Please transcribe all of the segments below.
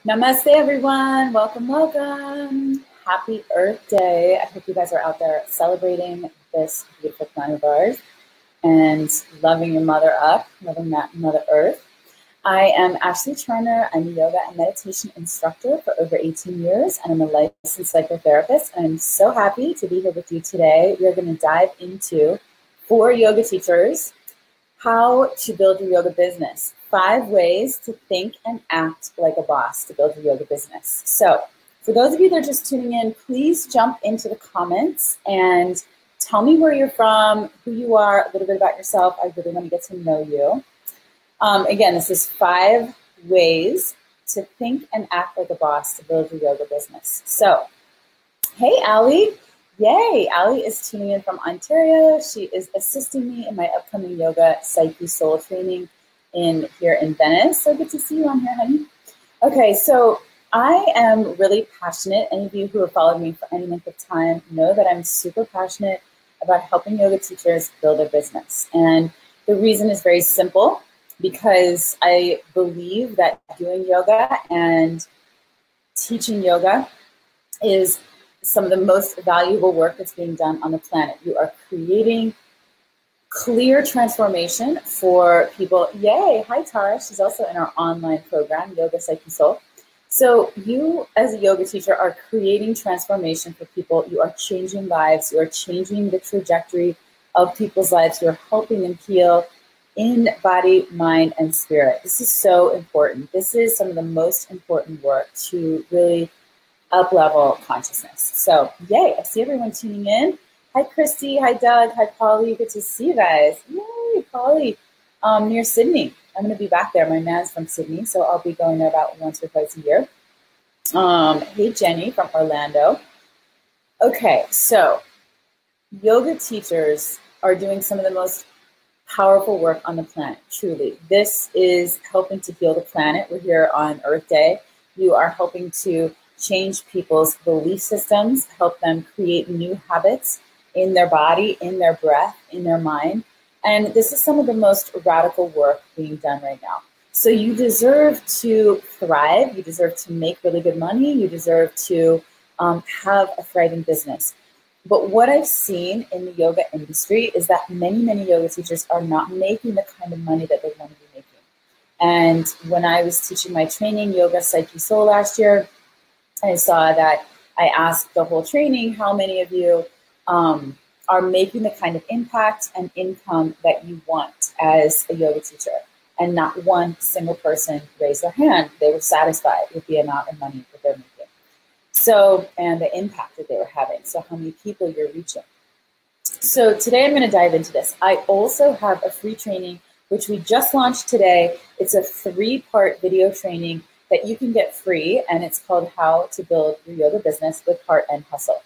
Namaste, everyone. Welcome, welcome. Happy Earth Day. I hope you guys are out there celebrating this beautiful planet of ours and loving your mother up, loving that Mother Earth. I am Ashley Turner. I'm a yoga and meditation instructor for over 18 years, and I'm a licensed psychotherapist. And I'm so happy to be here with you today. We're going to dive into, for yoga teachers, how to build your yoga business. 5 ways to think and act like a boss to build your yoga business. So for those of you that are just tuning in, please jump into the comments and tell me where you're from, who you are, a little bit about yourself. I really want to get to know you. Again, this is 5 ways to think and act like a boss to build your yoga business. So, hey, Allie. Yay, Allie is tuning in from Ontario. She is assisting me in my upcoming yoga Psyche Soul training here in Venice. So good to see you on here, honey. Okay, so I am really passionate. Any of you who have followed me for any length of time know that I'm super passionate about helping yoga teachers build their business. And the reason is very simple, because I believe that doing yoga and teaching yoga is some of the most valuable work that's being done on the planet. You are creating clear transformation for people. Yay, hi Tara, she's also in our online program, Yoga Psyche Soul. So you as a yoga teacher are creating transformation for people. You are changing lives. You are changing the trajectory of people's lives. You're helping them heal in body, mind, and spirit. This is so important. This is some of the most important work to really up-level consciousness. So yay, I see everyone tuning in. Hi, Christy. Hi, Doug. Hi, Polly. Good to see you guys. Yay, Polly. Near Sydney. I'm going to be back there. My man's from Sydney, so I'll be going there about once or twice a year. Hey, Jenny from Orlando. Okay, so yoga teachers are doing some of the most powerful work on the planet, truly. This is helping to heal the planet. We're here on Earth Day. You are helping to change people's belief systems, help them create new habits in their body, in their breath, in their mind. And this is some of the most radical work being done right now. So you deserve to thrive. You deserve to make really good money. You deserve to have a thriving business. But what I've seen in the yoga industry is that many, many yoga teachers are not making the kind of money that they want to be making. And when I was teaching my training, Yoga Psyche Soul, last year, I saw that I asked the whole training, how many of you are making the kind of impact and income that you want as a yoga teacher? And not one single person raised their hand. They were satisfied with the amount of money that they're making. So, and the impact that they were having. So how many people you're reaching. So today I'm going to dive into this. I also have a free training, which we just launched today. It's a 3-part video training that you can get free, and it's called How to Build Your Yoga Business with Heart and Hustle.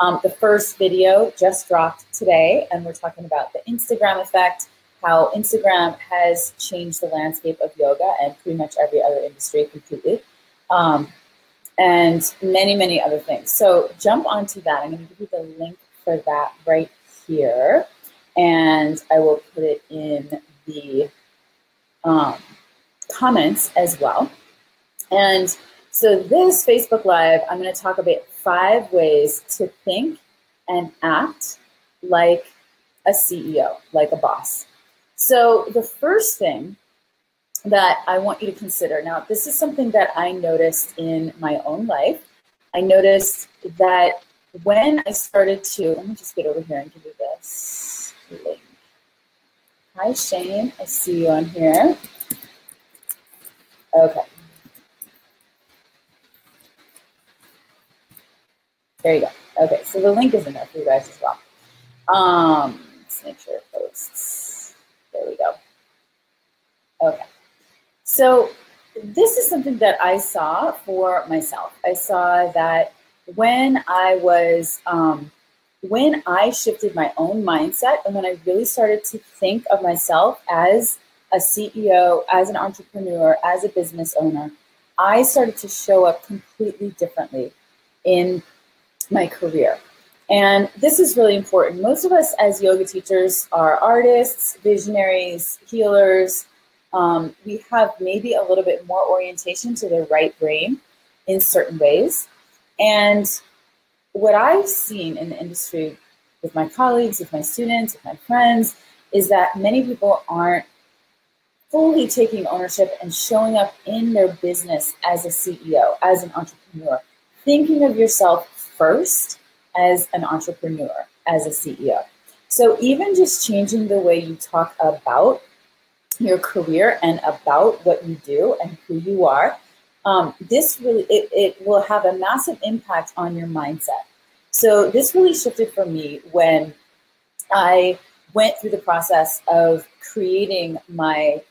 The first video just dropped today, and we're talking about the Instagram effect, how Instagram has changed the landscape of yoga and pretty much every other industry completely, and many, many other things. So jump onto that. I'm going to give you the link for that right here, and I will put it in the comments as well. And so this Facebook Live, I'm going to talk about 5 ways to think and act like a CEO, like a boss. So the first thing that I want you to consider, now this is something that I noticed in my own life. I noticed that when I started to, let me just get over here and give you this link. Hi, Shane. I see you on here. Okay. There you go. Okay, so the link is in there for you guys as well. Let's make sure it posts. There we go. Okay. So this is something that I saw for myself. I saw that when I shifted my own mindset and when I really started to think of myself as a CEO, as an entrepreneur, as a business owner, I started to show up completely differently in my career. And this is really important. Most of us as yoga teachers are artists, visionaries, healers, we have maybe a little bit more orientation to the right brain in certain ways. And what I've seen in the industry with my colleagues, with my students, with my friends, is that many people aren't fully taking ownership and showing up in their business as a CEO, as an entrepreneur, thinking of yourself first as an entrepreneur, as a CEO. So even just changing the way you talk about your career and about what you do and who you are, this really, it will have a massive impact on your mindset. So this really shifted for me when I went through the process of creating my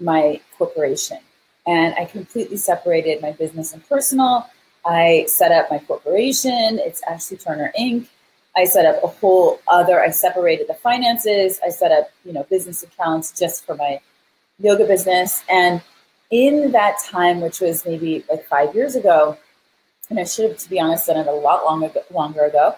my corporation. And I completely separated my business and personal. I set up my corporation. It's Ashley Turner Inc. I set up a whole other, I separated the finances. I set up, business accounts just for my yoga business. And in that time, which was maybe like 5 years ago, and I should have, to be honest, done it a lot longer ago.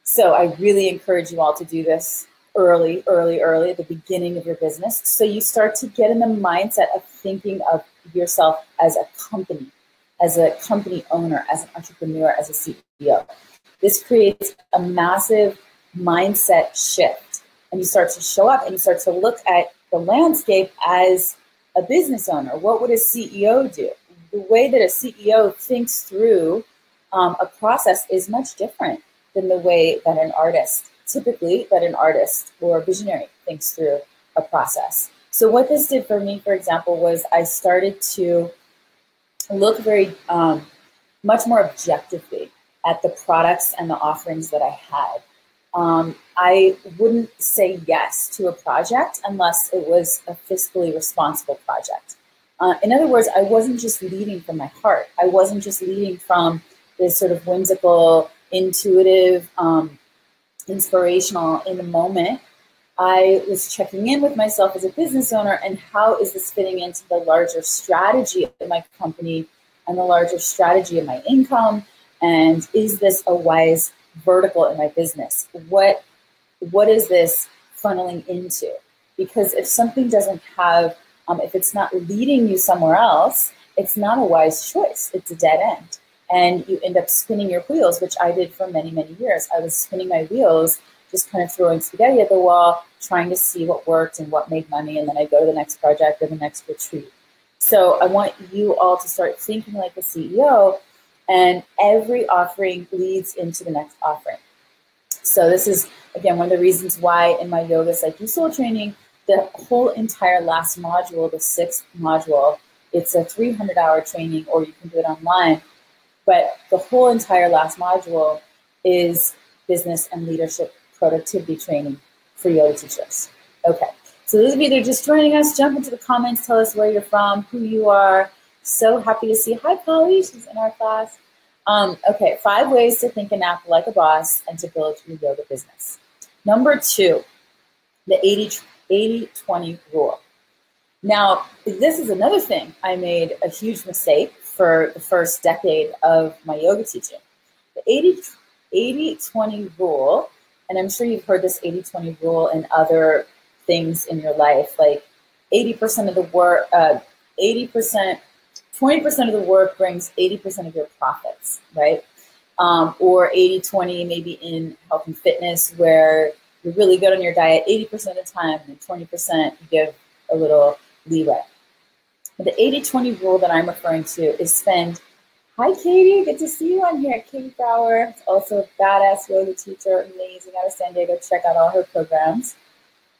So I really encourage you all to do this early, at the beginning of your business. So you start to get in the mindset of thinking of yourself as a company owner, as an entrepreneur, as a CEO. This creates a massive mindset shift. And you start to show up and you start to look at the landscape as a business owner. What would a CEO do? The way that a CEO thinks through a process is much different than the way that an artist or a visionary thinks through a process. So what this did for me, for example, was I started to look very much more objectively at the products and the offerings that I had. I wouldn't say yes to a project unless it was a fiscally responsible project. In other words, I wasn't just leading from my heart. I wasn't just leading from this sort of whimsical, intuitive, inspirational in the moment. I was checking in with myself as a business owner and how is this fitting into the larger strategy of my company and the larger strategy of my income, and is this a wise vertical in my business? What is this funneling into? Because if something doesn't have, if it's not leading you somewhere else, it's not a wise choice. It's a dead end. And you end up spinning your wheels, which I did for many, many years. I was spinning my wheels, just kind of throwing spaghetti at the wall, trying to see what worked and what made money. And then I go to the next project or the next retreat. So I want you all to start thinking like a CEO, and every offering leads into the next offering. So this is, again, one of the reasons why in my Yoga Psyche Soul training, the whole entire last module, the 6th module, it's a 300-hour training, or you can do it online. But the whole entire last module is business and leadership productivity training for yoga teachers. Okay, so those of you that are just joining us, jump into the comments, tell us where you're from, who you are. So happy to see. Hi, Polly, she's in our class. Okay, 5 ways to think and act like a boss and to build your yoga business. Number 2, the 80-20 rule. Now, this is another thing. I made a huge mistake for the first decade of my yoga teaching. The 80-20 rule, and I'm sure you've heard this 80-20 rule in other things in your life, like 80% of the work, 20% of the work brings 80% of your profits, right? Or 80-20 maybe in health and fitness, where you're really good on your diet 80% of the time, and 20% you give a little leeway. The 80-20 rule that I'm referring to is spend, hi Katie, good to see you on here. Katie Brower, also a badass yoga teacher, amazing, out of San Diego. Check out all her programs.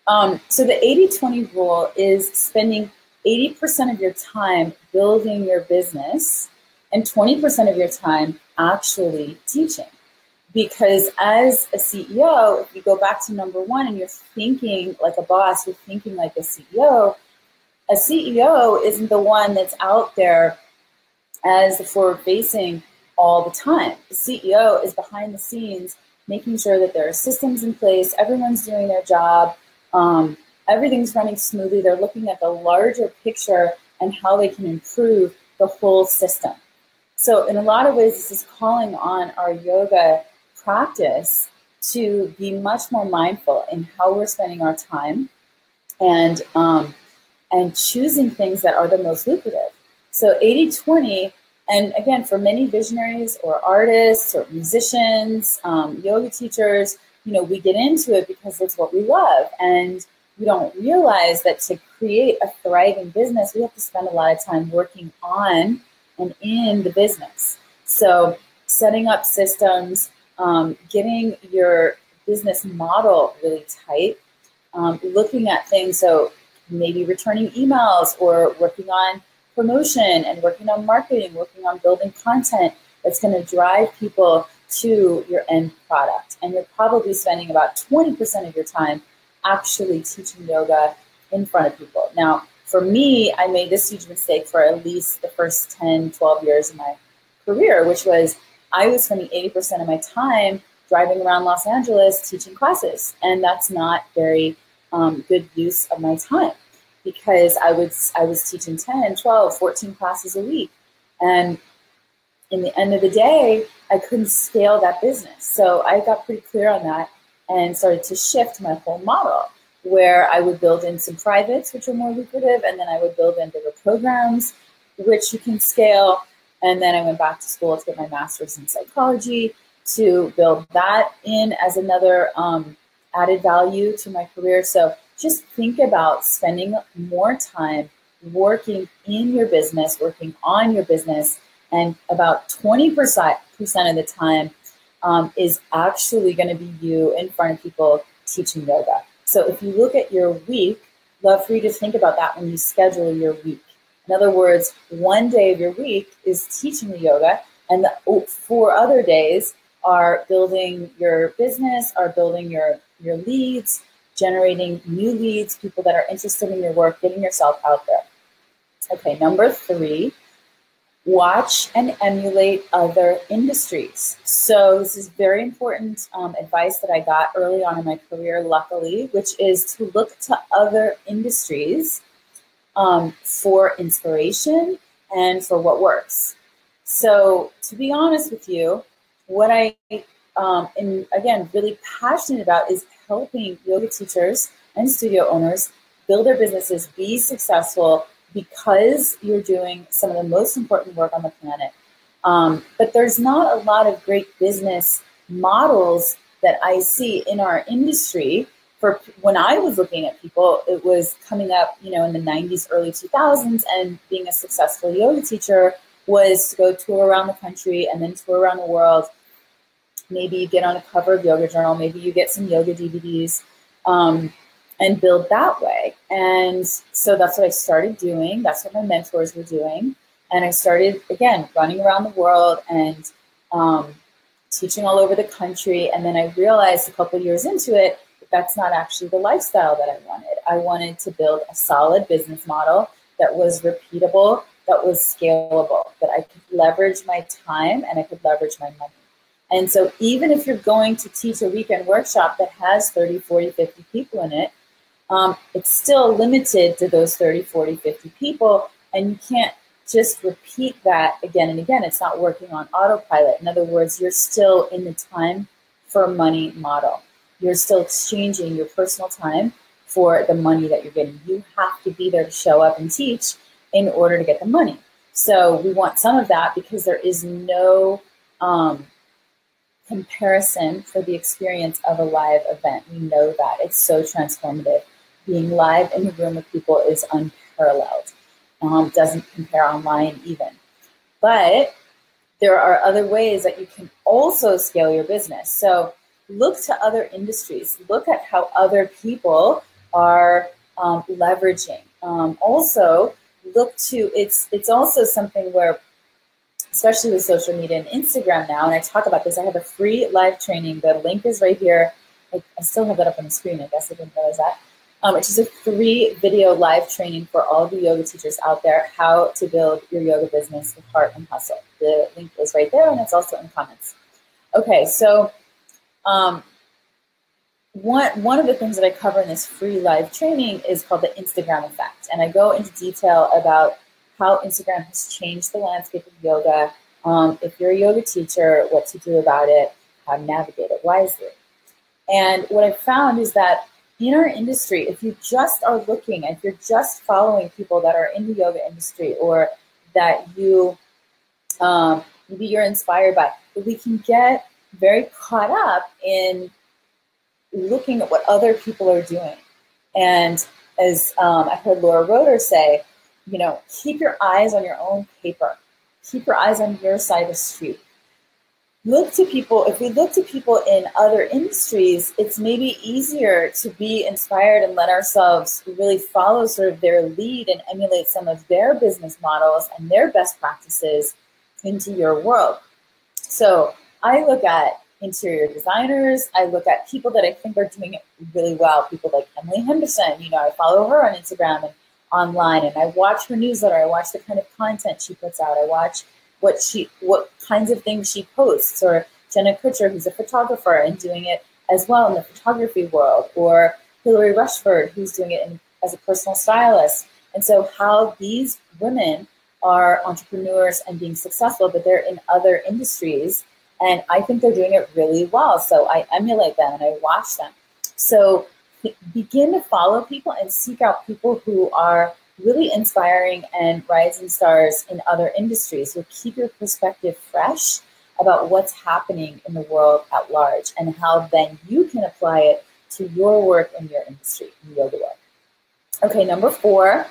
So the 80-20 rule is spending 80% of your time building your business and 20% of your time actually teaching. Because as a CEO, if you go back to number 1 and you're thinking like a boss, you're thinking like a CEO isn't the one that's out there as the forward-facing all the time. The CEO is behind the scenes, making sure that there are systems in place, everyone's doing their job, everything's running smoothly. They're looking at the larger picture and how they can improve the whole system. So in a lot of ways, this is calling on our yoga practice to be much more mindful in how we're spending our time, and and choosing things that are the most lucrative. So 80-20, and again, for many visionaries or artists or musicians, yoga teachers, we get into it because it's what we love. And we don't realize that to create a thriving business, we have to spend a lot of time working on and in the business. So setting up systems, getting your business model really tight, looking at things, so maybe returning emails or working on promotion and working on marketing, working on building content that's going to drive people to your end product. And you're probably spending about 20% of your time actually teaching yoga in front of people. Now, for me, I made this huge mistake for at least the first 10, 12 years of my career, which was I was spending 80% of my time driving around Los Angeles teaching classes. And that's not very good use of my time, because I was teaching 10, 12, 14 classes a week. And in the end of the day, I couldn't scale that business. So I got pretty clear on that and started to shift my whole model, where I would build in some privates, which are more lucrative, and then I would build in bigger programs, which you can scale. And then I went back to school to get my master's in psychology to build that in as another added value to my career. So just think about spending more time working in your business, working on your business, and about 20% of the time is actually going to be you in front of people teaching yoga. So if you look at your week, love for you to think about that when you schedule your week. In other words, one day of your week is teaching the yoga, and the 4 other days are building your business, are building your leads, generating new leads, people that are interested in your work, getting yourself out there. Okay, number 3, watch and emulate other industries. So this is very important advice that I got early on in my career, luckily, which is to look to other industries for inspiration and for what works. So to be honest with you, what I am, again, really passionate about is helping yoga teachers and studio owners build their businesses, be successful, because you're doing some of the most important work on the planet. But there's not a lot of great business models that I see in our industry. For when I was looking at people, it was coming up, in the 90s, early 2000s, and being a successful yoga teacher was to go tour around the country and then tour around the world. Maybe you get on a cover of Yoga Journal, maybe you get some yoga DVDs, and build that way. And so that's what I started doing. That's what my mentors were doing. And I started, again, running around the world and teaching all over the country. And then I realized a couple of years into it, that's not actually the lifestyle that I wanted. I wanted to build a solid business model that was repeatable, that was scalable, that I could leverage my time and I could leverage my money. And so even if you're going to teach a weekend workshop that has 30, 40, 50 people in it, it's still limited to those 30, 40, 50 people, and you can't just repeat that again and again. It's not working on autopilot. In other words, you're still in the time for money model. You're still exchanging your personal time for the money that you're getting. You have to be there to show up and teach in order to get the money. So we want some of that because there is no comparison for the experience of a live event. We know that. It's so transformative. Being live in the room with people is unparalleled. Doesn't compare online even. But there are other ways that you can also scale your business. So look to other industries. Look at how other people are leveraging. Also, look to, it's also something where, especially with social media and Instagram now, and I talk about this, I have a free live training. The link is right here. I still have that up on the screen. I guess I didn't realize that. Which is a free video live training for all of the yoga teachers out there, how to build your yoga business with heart and hustle. The link is right there, and it's also in the comments. Okay, so one of the things that I cover in this free live training is called the Instagram effect. And I go into detail about how Instagram has changed the landscape of yoga, if you're a yoga teacher, what to do about it, how to navigate it wisely. And what I've found is that in our industry, if you just are looking, if you're just following people that are in the yoga industry, or that you maybe you're inspired by, but we can get very caught up in looking at what other people are doing. And as I heard Laura Roeder say, keep your eyes on your own paper. Keep your eyes on your side of the street. Look to people. If we look to people in other industries, it's maybe easier to be inspired and let ourselves really follow sort of their lead and emulate some of their business models and their best practices into your world. So I look at interior designers. I look at people that I think are doing it really well. People like Emily Henderson. I follow her on Instagram and online, and I watch her newsletter. I watch the kind of content she puts out. I watch what kinds of things she posts. Or Jenna Kutcher, who's a photographer and doing it as well in the photography world. Or Hillary Rushford, who's doing it as a personal stylist. And so how these women are entrepreneurs and being successful, but they're in other industries. And I think they're doing it really well. So I emulate them and I watch them. So begin to follow people and seek out people who are really inspiring and rising stars in other industries. So keep your perspective fresh about what's happening in the world at large and how then you can apply it to your work in your industry, in yoga work. Okay, number 4,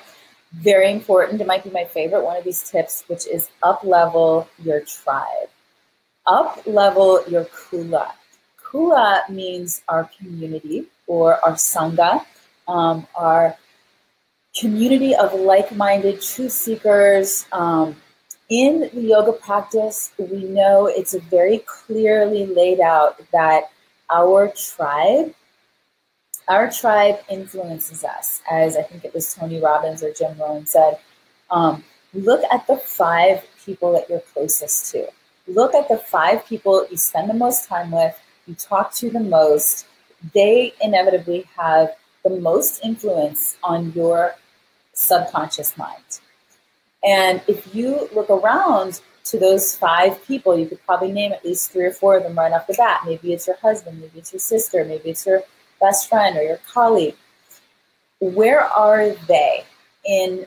very important. It might be my favorite one of these tips, which is up-level your tribe. Up-level your kula. Kula means our community or our sangha, our community of like-minded truth seekers. In the yoga practice, we know it's very clearly laid out that our tribe influences us. As I think it was Tony Robbins or Jim Rohn said, look at the 5 people that you're closest to. Look at the 5 people you spend the most time with, you talk to the most. They inevitably have the most influence on your subconscious mind. And if you look around to those 5 people, you could probably name at least 3 or 4 of them right off the bat. Maybe it's your husband, maybe it's your sister, maybe it's your best friend or your colleague. Where are they in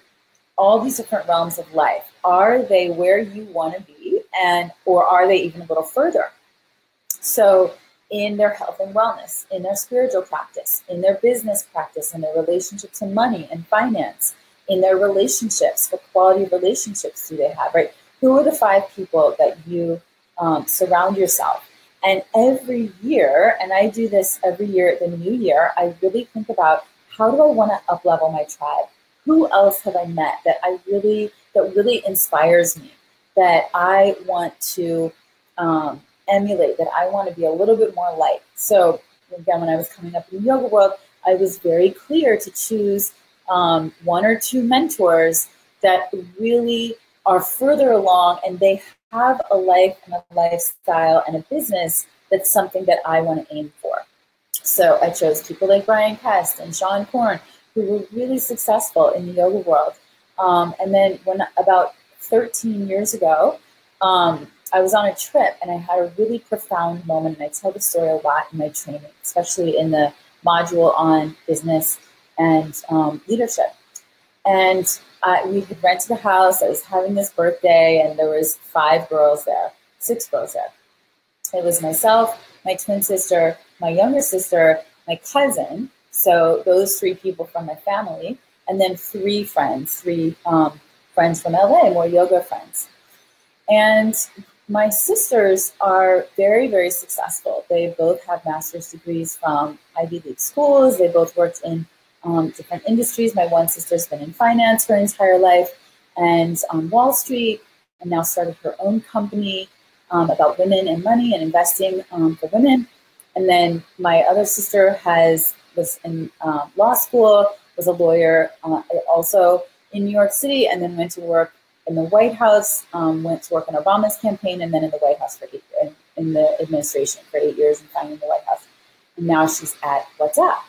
all these different realms of life? Are they where you want to be, or are they even a little further? So in their health and wellness, in their spiritual practice, in their business practice, in their relationship to money and finance, in their relationships, what quality of relationships do they have, right? Who are the 5 people that you surround yourself? And every year, and I do this every year at the new year, I really think about, how do I want to up-level my tribe? Who else have I met that really inspires me, that I want to emulate, that I want to be a little bit more like? So again, when I was coming up in the yoga world, I was very clear to choose 1 or 2 mentors that really are further along, and they have a life and a lifestyle and a business that's something that I want to aim for. So I chose people like Brian Kest and Sean Korn, who were really successful in the yoga world. And then about 13 years ago, I was on a trip and I had a really profound moment, and I tell the story a lot in my training, especially in the module on business and leadership. And we had rented a house. I was having this birthday, and there was 5 girls there, 6 girls there. It was myself, my twin sister, my younger sister, my cousin. So those 3 people from my family, and then 3 friends from LA, more yoga friends. And my sisters are very, very successful. They both have master's degrees from Ivy League schools. They both worked in different industries. My one sister's been in finance her entire life and on Wall Street, and now started her own company about women and money and investing for women. And then my other sister was in law school, was a lawyer also in New York City, and then went to work in the White House, went to work on Obama's campaign, and then in the White House in the administration for 8 years and finally in the White House. And now she's at WhatsApp.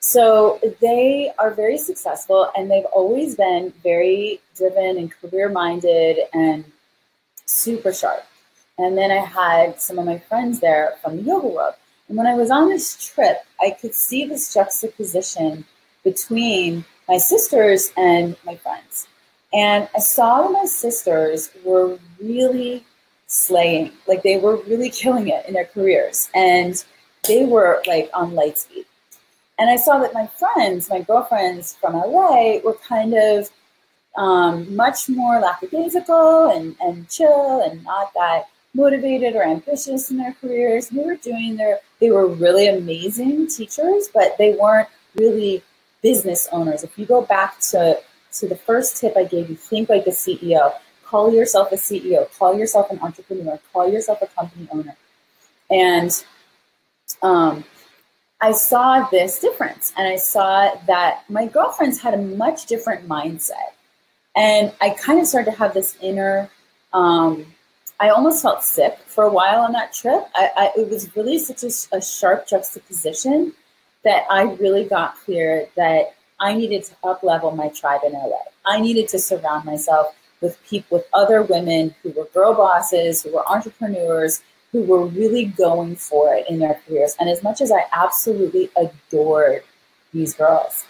So they are very successful, and they've always been very driven and career-minded and super sharp. And then I had some of my friends there from the yoga world. And when I was on this trip, I could see this juxtaposition between my sisters and my friends. And I saw that my sisters were really slaying, like they were really killing it in their careers. And they were like on light speed. And I saw that my friends, my girlfriends from LA, were kind of much more lackadaisical and chill and not that motivated or ambitious in their careers. They were really amazing teachers, but they weren't really business owners. If you go back to the first tip I gave you, think like a CEO. Call yourself a CEO. Call yourself an entrepreneur. Call yourself a company owner. And I saw this difference, and I saw that my girlfriends had a much different mindset. And I kind of started to have this inner, I almost felt sick for a while on that trip. It was really such a sharp juxtaposition that I really got clear that I needed to up-level my tribe in LA. I needed to surround myself with people, with other women who were girl bosses, who were entrepreneurs, who were really going for it in their careers. And as much as I absolutely adored these girls,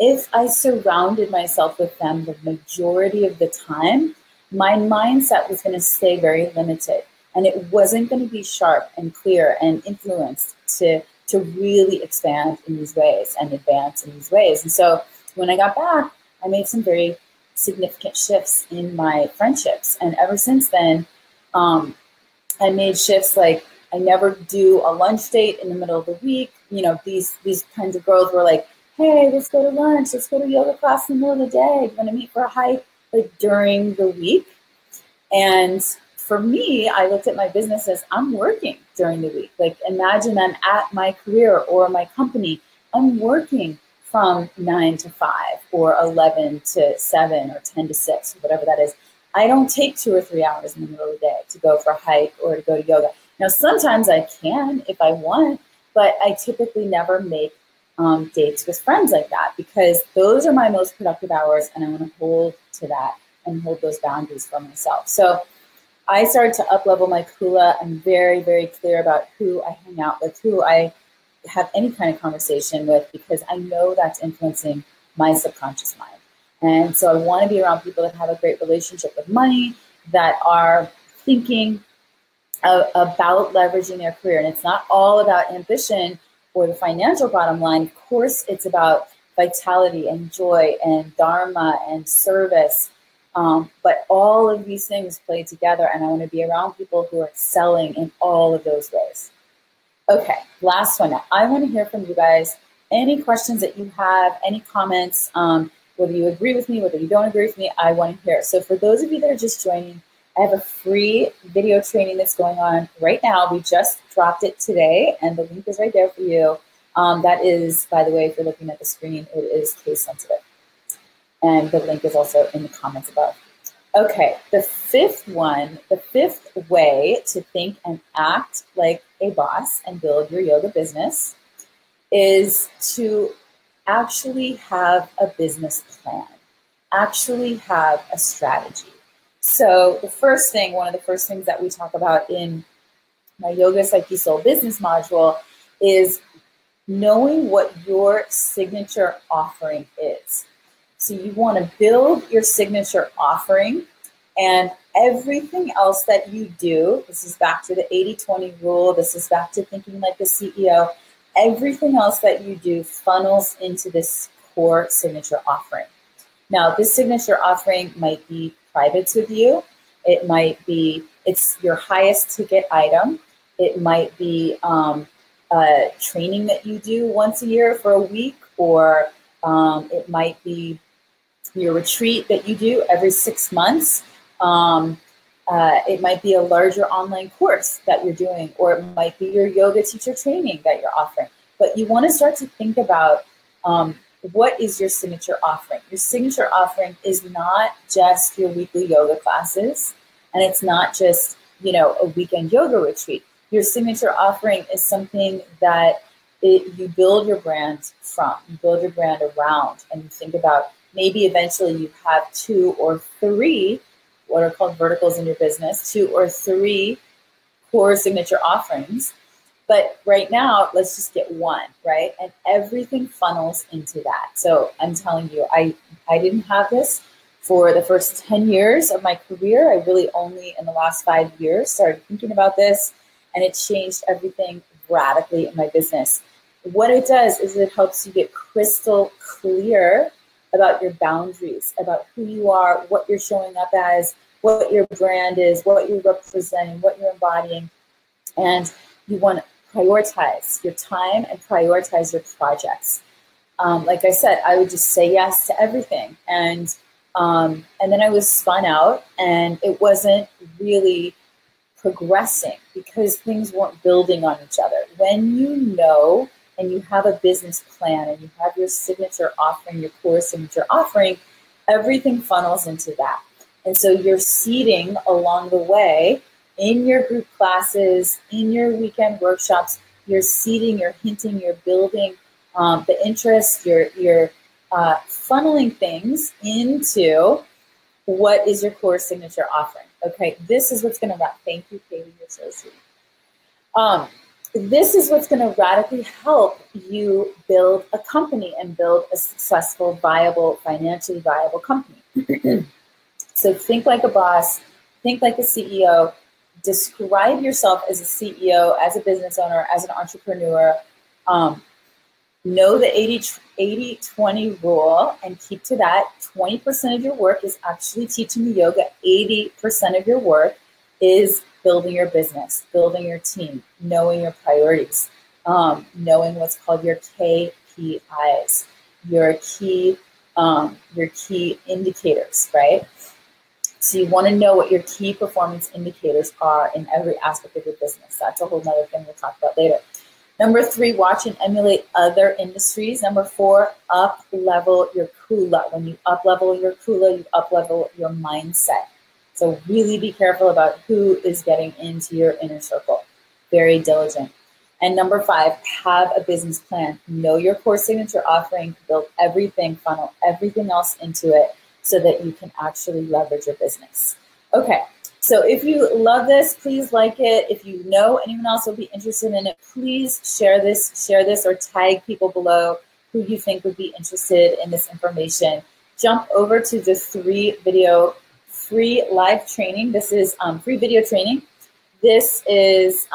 if I surrounded myself with them the majority of the time, my mindset was going to stay very limited, and it wasn't going to be sharp and clear and influenced to really expand in these ways and advance in these ways. And so when I got back, I made some very significant shifts in my friendships. And ever since then, I made shifts like I never do a lunch date in the middle of the week. You know, these kinds of girls were like, hey, let's go to lunch. Let's go to yoga class in the middle of the day. Do you want to meet for a hike like during the week? And for me, I looked at my business as I'm working during the week. Like imagine I'm at my career or my company. I'm working from 9 to 5 or 11 to 7 or 10 to 6, or whatever that is. I don't take 2 or 3 hours in the middle of the day to go for a hike or to go to yoga. Now, sometimes I can if I want, but I typically never make dates with friends like that, because those are my most productive hours, and I want to hold to that and hold those boundaries for myself. So I started to up-level my Kula. I'm very, very clear about who I hang out with, who I have any kind of conversation with, because I know that's influencing my subconscious mind. And so I want to be around people that have a great relationship with money, that are thinking about leveraging their career. And it's not all about ambition or the financial bottom line. Of course, it's about vitality and joy and dharma and service. But all of these things play together, and I want to be around people who are excelling in all of those ways. Okay, last one. Now, I want to hear from you guys. Any questions that you have, any comments, whether you agree with me, whether you don't agree with me, I want to hear. So for those of you that are just joining, I have a free video training that's going on right now. We just dropped it today, and the link is right there for you. That is, by the way, if you're looking at the screen, it is case sensitive. And the link is also in the comments above. Okay, the fifth way to think and act like a boss and build your yoga business is to actually have a business plan, actually have a strategy. So one of the first things that we talk about in my Yoga Psyche Soul Business module is knowing what your signature offering is. So you want to build your signature offering, and everything else that you do, this is back to the 80-20 rule, this is back to thinking like a CEO, everything else that you do funnels into this core signature offering. Now, this signature offering might be privates with you. It might be, it's your highest ticket item. It might be a training that you do once a year for a week, or it might be your retreat that you do every 6 months. It might be a larger online course that you're doing, or it might be your yoga teacher training that you're offering. But you want to start to think about what is your signature offering. Your signature offering is not just your weekly yoga classes, and it's not just, a weekend yoga retreat. Your signature offering is something that you build your brand from, you build your brand around, and you think about maybe eventually you have 2 or 3 what are called verticals in your business, 2 or 3 core signature offerings. But right now, let's just get one, right? And everything funnels into that. So I'm telling you, I didn't have this for the first 10 years of my career. I really only in the last 5 years started thinking about this, and it changed everything radically in my business. What it does is it helps you get crystal clear about your boundaries, about who you are, what you're showing up as, what your brand is, what you're representing, what you're embodying. And you want to prioritize your time and prioritize your projects. Like I said, I would just say yes to everything. And then I was spun out, and it wasn't really progressing because things weren't building on each other. When you know and you have a business plan and you have your signature offering, your core signature offering, everything funnels into that. And so you're seeding along the way in your group classes, in your weekend workshops, you're seeding, you're hinting, you're building the interest, you're funneling things into what is your core signature offering. Okay, this is what's going to thank you, Katie, you're so sweet. This is what's going to radically help you build a company and build a successful, viable, financially viable company. So think like a boss, think like a CEO, describe yourself as a CEO, as a business owner, as an entrepreneur. Know the 80-20 rule and keep to that. 20% of your work is actually teaching the yoga. 80% of your work is building your business, building your team, knowing your priorities, knowing what's called your KPIs, your key indicators, right? So you want to know what your key performance indicators are in every aspect of your business. That's a whole nother thing we'll talk about later. Number 3, watch and emulate other industries. Number 4, up-level your kula. When you up-level your kula, you up-level your mindset. So really be careful about who is getting into your inner circle. Very diligent. And number 5, have a business plan. Know your core signature offering, build everything, funnel everything else into it so that you can actually leverage your business. Okay. So if you love this, please like it. If you know anyone else will be interested in it, please share this or tag people below who you think would be interested in this information. Jump over to the free live training. This is free video training. This is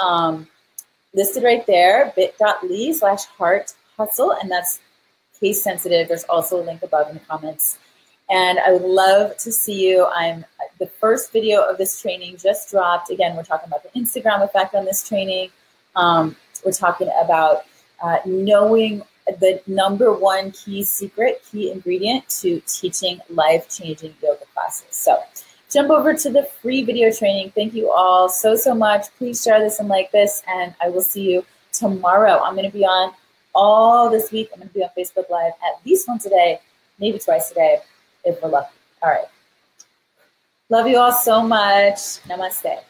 listed right there, bit.ly/heart hustle, and that's case sensitive. There's also a link above in the comments. And I would love to see you. The first video of this training just dropped. Again, we're talking about the Instagram effect on this training. We're talking about knowing the number 1 key ingredient to teaching life-changing yoga classes. So jump over to the free video training. Thank you all so much. Please share this and like this, and I will see you tomorrow. I'm going to be on all this week. I'm going to be on Facebook Live at least once a day, maybe twice a day, if we're lucky. All right. Love you all so much. Namaste.